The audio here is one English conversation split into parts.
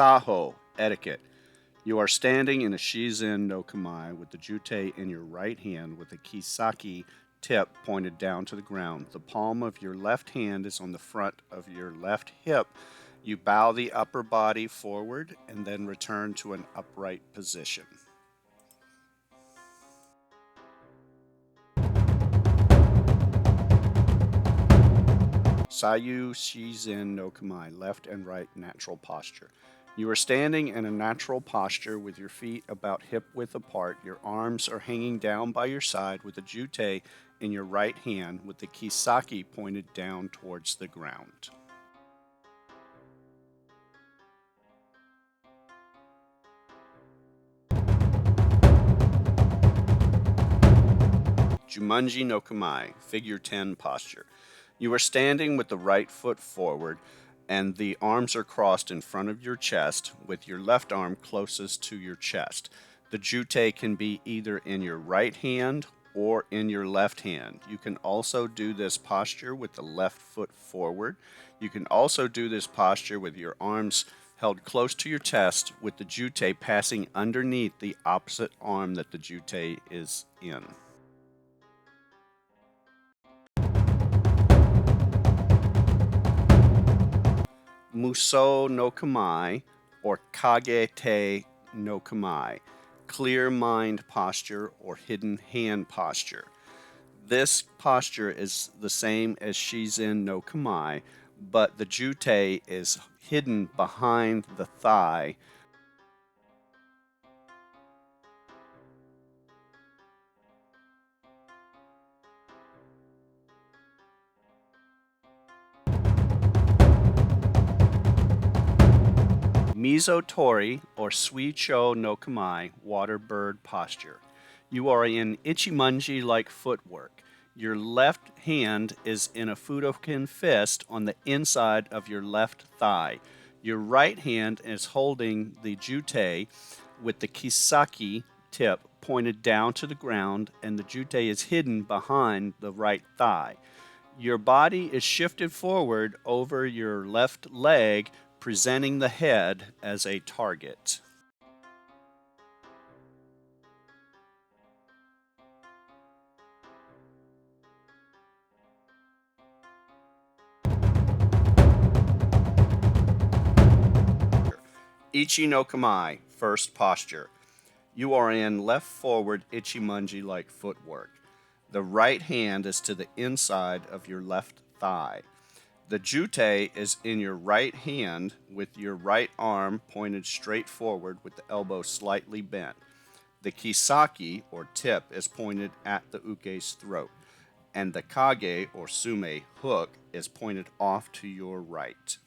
Saho etiquette. You are standing in a Shizen no Kamae with the Jutte in your right hand with the Kisaki tip pointed down to the ground. The palm of your left hand is on the front of your left hip. You bow the upper body forward and then return to an upright position. Sayu Shizen no Kamae, left and right natural posture. You are standing in a natural posture with your feet about hip width apart. Your arms are hanging down by your side with the Jutte in your right hand with the Kisaki pointed down towards the ground. Jumonji no Kamae, figure 10 posture. You are standing with the right foot forward and the arms are crossed in front of your chest with your left arm closest to your chest. The Jutte can be either in your right hand or in your left hand. You can also do this posture with the left foot forward. You can also do this posture with your arms held close to your chest with the Jutte passing underneath the opposite arm that the Jutte is in. Muso no Kamae, or Kagete no Kamae, clear mind posture or hidden hand posture. This posture is the same as Shizen no Kamae, but the Jutte is hidden behind the thigh. Mizotori, or Suicho no Kamae, water bird posture. You are in Ichimonji-like footwork. Your left hand is in a Fudoken fist on the inside of your left thigh. Your right hand is holding the Jutte with the Kisaki tip pointed down to the ground, and the Jutte is hidden behind the right thigh. Your body is shifted forward over your left leg, presenting the head as a target. Ichi no Kamae, first posture. You are in left forward Ichimonji-like footwork. The right hand is to the inside of your left thigh. The Jutte is in your right hand with your right arm pointed straight forward with the elbow slightly bent. The Kisaki, or tip, is pointed at the uke's throat, and the Kage, or sume, hook, is pointed off to your right.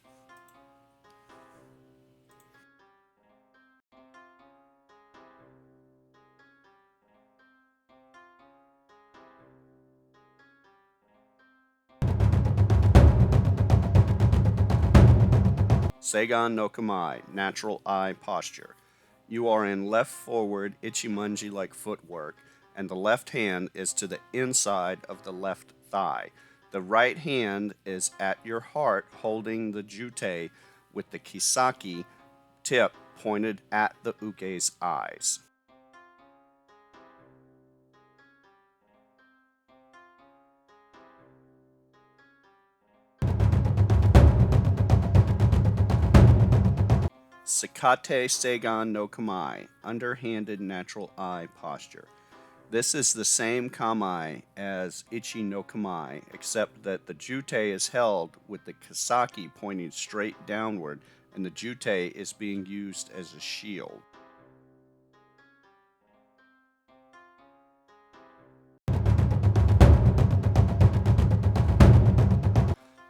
Seigan no Kamae, natural eye posture. You are in left forward Ichimonji-like footwork, and the left hand is to the inside of the left thigh. The right hand is at your heart holding the Jutte with the Kisaki tip pointed at the uke's eyes. Sakate Seigan no Kamae, underhanded natural eye posture. This is the same Kamae as Ichi no Kamae, except that the Jutte is held with the Kisaki pointing straight downward, and the Jutte is being used as a shield.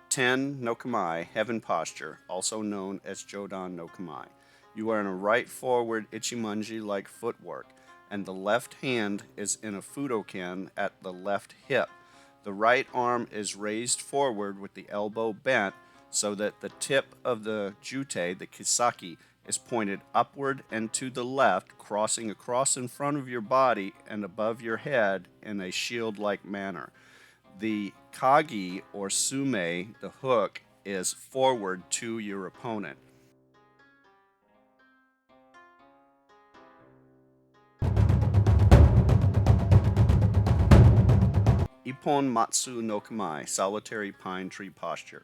Ten no Kamae, heaven posture, also known as Jodan no Kamae. You are in a right forward Ichimonji-like footwork, and the left hand is in a Fudoken at the left hip. The right arm is raised forward with the elbow bent so that the tip of the Jutte, the Kisaki, is pointed upward and to the left, crossing across in front of your body and above your head in a shield-like manner. The Kagi, or sume, the hook, is forward to your opponent. Ippon Matsu no Kamae, solitary pine tree posture.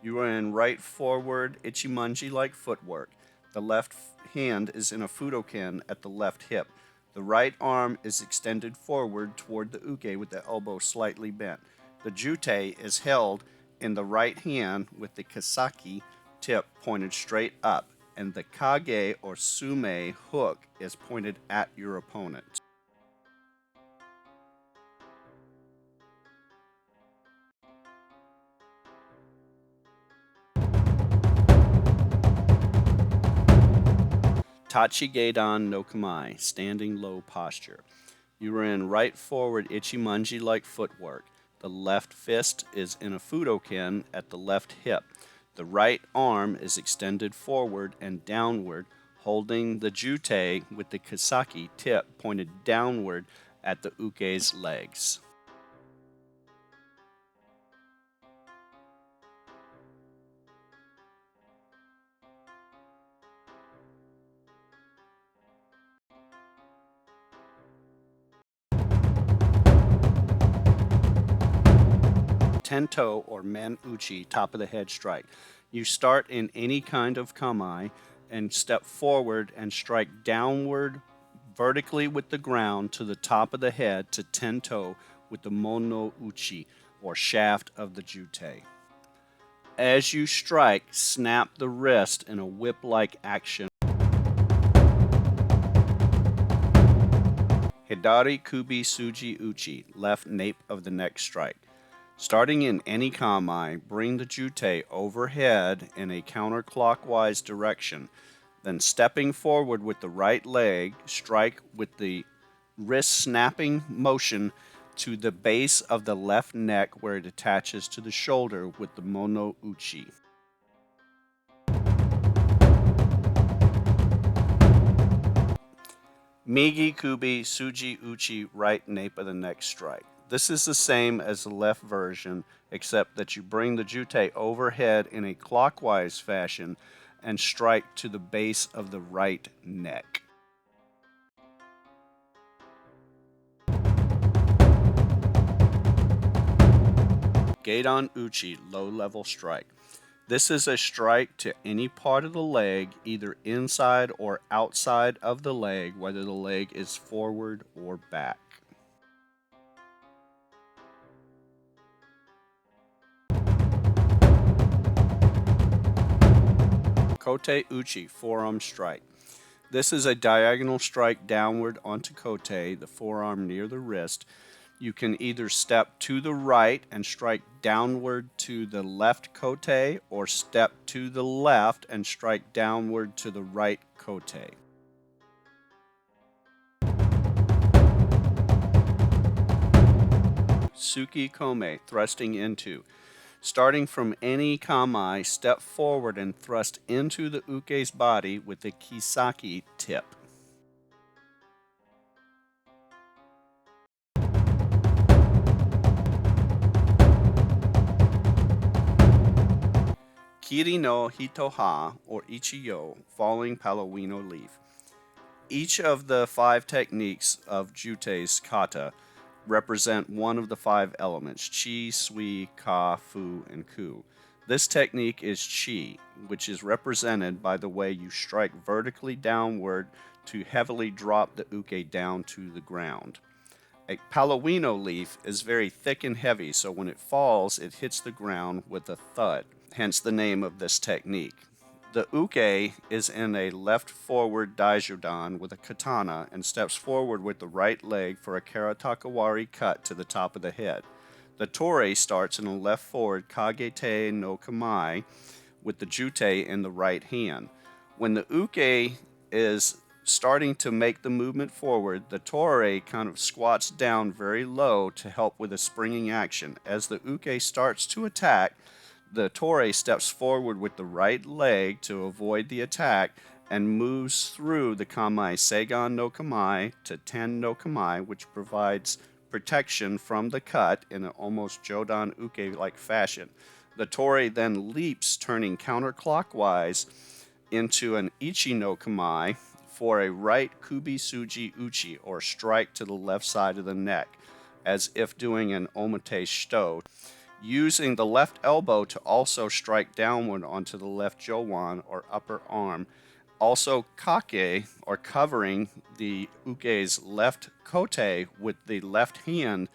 You are in right forward ichimonji-like footwork. The left hand is in a fudoken at the left hip. The right arm is extended forward toward the uke with the elbow slightly bent. The Jutte is held in the right hand with the Kasaki tip pointed straight up, and the Kage or Sume hook is pointed at your opponent. Tachi-Geidan no Kamae, standing low posture. You are in right forward ichimonji-like footwork. The left fist is in a fudoken at the left hip. The right arm is extended forward and downward, holding the Jutte with the Kasaki tip pointed downward at the uke's legs. Tento or men uchi, top of the head strike. You start in any kind of kamae and step forward and strike downward vertically with the ground to the top of the head to tento with the mono uchi or shaft of the Jutte. As you strike, snap the wrist in a whip-like action. Hidari kubi suji uchi, left nape of the neck strike. Starting in any kamae, bring the Jutte overhead in a counterclockwise direction. Then stepping forward with the right leg, strike with the wrist snapping motion to the base of the left neck where it attaches to the shoulder with the mono uchi. Migi kubi suji uchi, right nape of the neck strike. This is the same as the left version, except that you bring the Jutte overhead in a clockwise fashion and strike to the base of the right neck. Geidan uchi, low-level strike. This is a strike to any part of the leg, either inside or outside of the leg, whether the leg is forward or back. Kote uchi, forearm strike. This is a diagonal strike downward onto kote, the forearm near the wrist. You can either step to the right and strike downward to the left kote, or step to the left and strike downward to the right kote. Suki kome, thrusting into. Starting from any kamae, step forward and thrust into the uke's body with the kisaki tip. Kiri no hitoha, or ichiyo, falling palomino leaf. Each of the 5 techniques of Jutte's kata represent one of the 5 elements: chi, sui, ka, fu, and ku. This technique is chi, which is represented by the way you strike vertically downward to heavily drop the uke down to the ground. A palomino leaf is very thick and heavy, so when it falls, it hits the ground with a thud, hence the name of this technique. The uke is in a left forward daijodan with a katana and steps forward with the right leg for a karatakawari cut to the top of the head. The tori starts in a left forward kagete no kamae with the Jutte in the right hand. When the uke is starting to make the movement forward, the tori kind of squats down very low to help with a springing action. As the uke starts to attack, the tori steps forward with the right leg to avoid the attack and moves through the kamae seigan no kamae to ten no kamae, which provides protection from the cut in an almost jodan uke-like fashion. The tori then leaps, turning counterclockwise into an ichi no kamae for a right kubi suji uchi, or strike to the left side of the neck. as if doing an omate shito, using the left elbow to also strike downward onto the left jowan or upper arm. Also kake, or covering the uke's left kote with the left hand.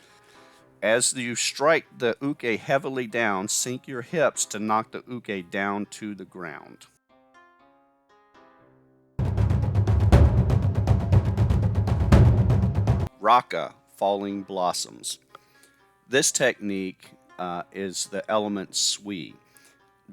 As you strike the uke heavily down, sink your hips to knock the uke down to the ground. Raka, falling blossoms. This technique is the element sui,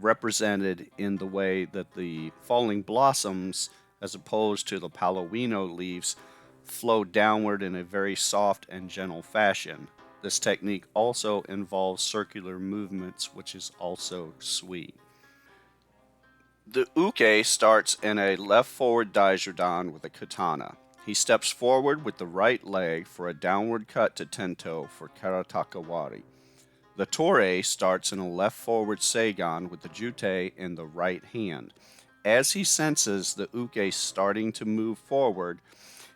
represented in the way that the falling blossoms, as opposed to the palomino leaves, flow downward in a very soft and gentle fashion. This technique also involves circular movements, which is also sui. The uke starts in a left forward daijūdan with a katana. He steps forward with the right leg for a downward cut to tento for karatakawari. The tore starts in a left forward seigan with the jutte in the right hand. As he senses the uke starting to move forward,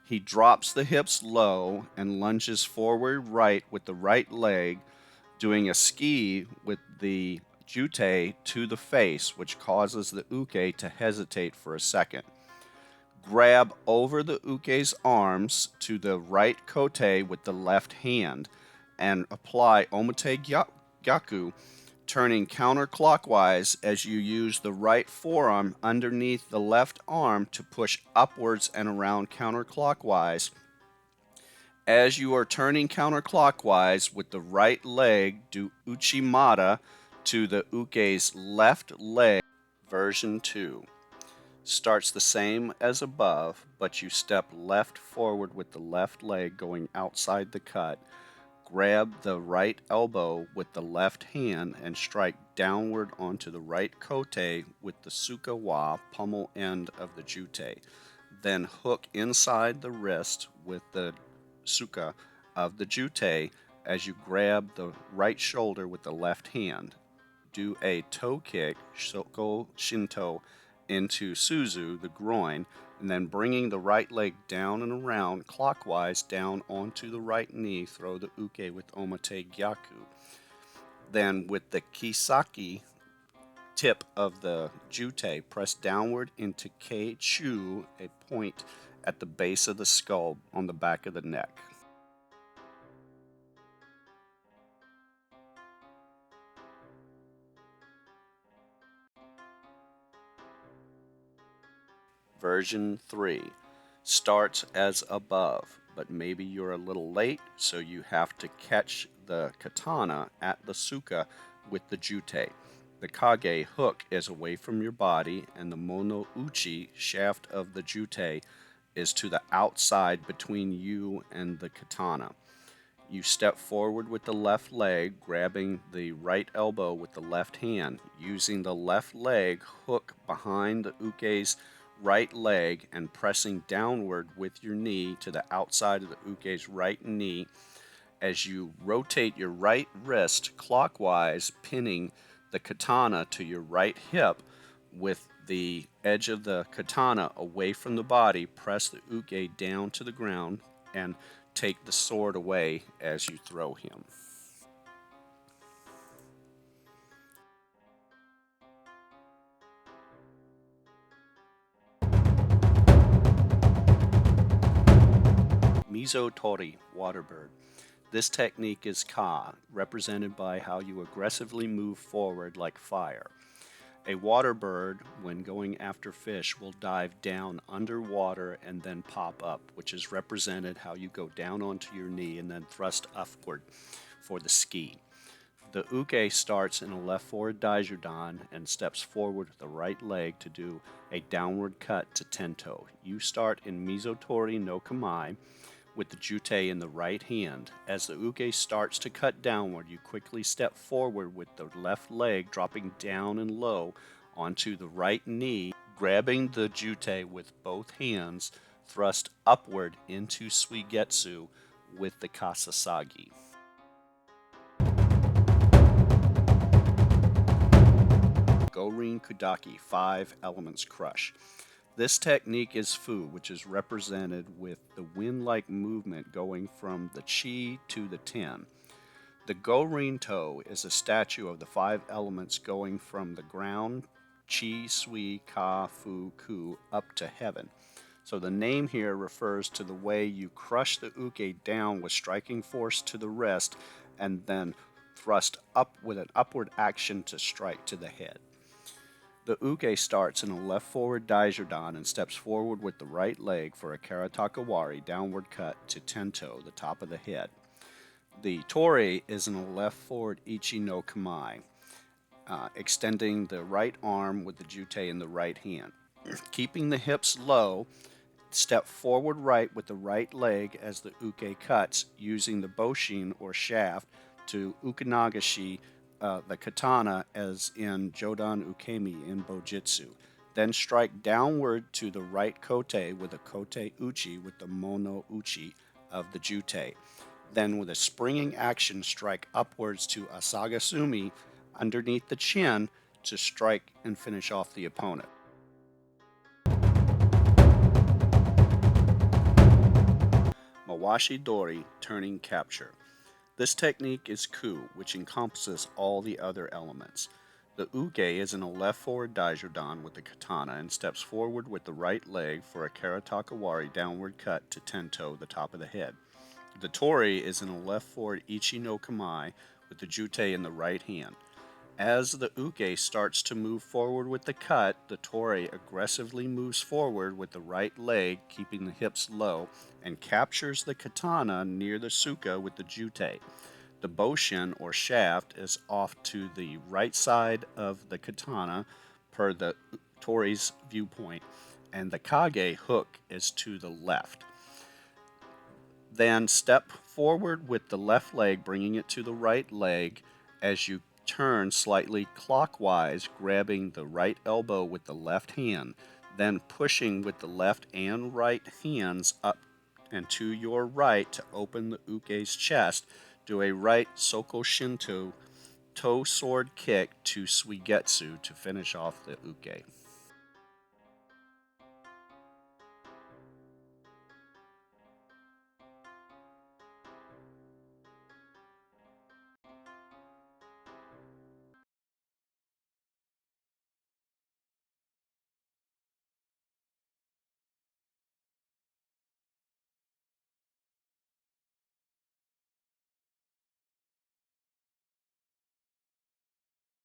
he drops the hips low and lunges forward right with the right leg, doing a ski with the jutte to the face, which causes the uke to hesitate for a second. Grab over the uke's arms to the right kote with the left hand and apply omate gyaku, turning counterclockwise as you use the right forearm underneath the left arm to push upwards and around counterclockwise. As you are turning counterclockwise with the right leg, do uchimata to the uke's left leg. Version 2. Starts the same as above, but you step left forward with the left leg going outside the cut. Grab the right elbow with the left hand and strike downward onto the right kote with the suka wa pommel end of the jutte. Then hook inside the wrist with the suka of the jutte as you grab the right shoulder with the left hand. Do a toe kick, shoko shinto, into suzu, the groin, and then bringing the right leg down and around clockwise down onto the right knee, throw the uke with omate gyaku. Then with the kisaki tip of the jutte, press downward into kei-chu, a point at the base of the skull on the back of the neck. Version 3. Starts as above, but maybe you're a little late, so you have to catch the katana at the suka with the jutte. The kage hook is away from your body, and the mono uchi shaft of the jutte is to the outside between you and the katana. You step forward with the left leg, grabbing the right elbow with the left hand, using the left leg hook behind the uke's right leg and pressing downward with your knee to the outside of the uke's right knee as you rotate your right wrist clockwise, pinning the katana to your right hip with the edge of the katana away from the body. Press the uke down to the ground and take the sword away as you throw him. Mizo-tori, waterbird. This technique is ka, represented by how you aggressively move forward like fire. A waterbird, when going after fish, will dive down underwater and then pop up, which is represented how you go down onto your knee and then thrust upward for the ski. The uke starts in a left forward daijūdan and steps forward with the right leg to do a downward cut to tento. You start in Mizo-tori no Kamae with the jutte in the right hand. As the uke starts to cut downward, you quickly step forward with the left leg dropping down and low onto the right knee, grabbing the jutte with both hands, thrust upward into suigetsu with the kasasagi. Gorin Kudaki, 5 elements crush. This technique is Fu, which is represented with the wind-like movement going from the Chi to the Ten. The Go-Rin-To is a statue of the 5 elements going from the ground, Chi, Sui, Ka, Fu, Ku, up to heaven. So the name here refers to the way you crush the uke down with striking force to the wrist and then thrust up with an upward action to strike to the head. The uke starts in a left forward daijōdan and steps forward with the right leg for a karatakawari downward cut to tento, the top of the head. The tori is in a left forward ichi no kamae, extending the right arm with the jutte in the right hand. Keeping the hips low, step forward right with the right leg as the uke cuts, using the boshin or shaft to ukenagashi the katana as in Jodan Ukemi in Bojitsu. Then strike downward to the right kote with a kote uchi with the mono uchi of the Jutte. Then with a springing action strike upwards to asagasumi underneath the chin to strike and finish off the opponent. Mawashi Dori, turning capture. This technique is Ku, which encompasses all the other elements. The uke is in a left forward daijōdan with the katana and steps forward with the right leg for a karatakawari downward cut to tento, the top of the head. The tori is in a left forward ichi no kamae with the jutte in the right hand. As the uke starts to move forward with the cut, the tori aggressively moves forward with the right leg, keeping the hips low, and captures the katana near the suka with the jutte. The boshin, or shaft, is off to the right side of the katana per the tori's viewpoint, and the kage hook is to the left. Then step forward with the left leg, bringing it to the right leg as you turn slightly clockwise, grabbing the right elbow with the left hand, then pushing with the left and right hands up and to your right to open the uke's chest. Do a right soko shinto toe sword kick to suigetsu to finish off the uke.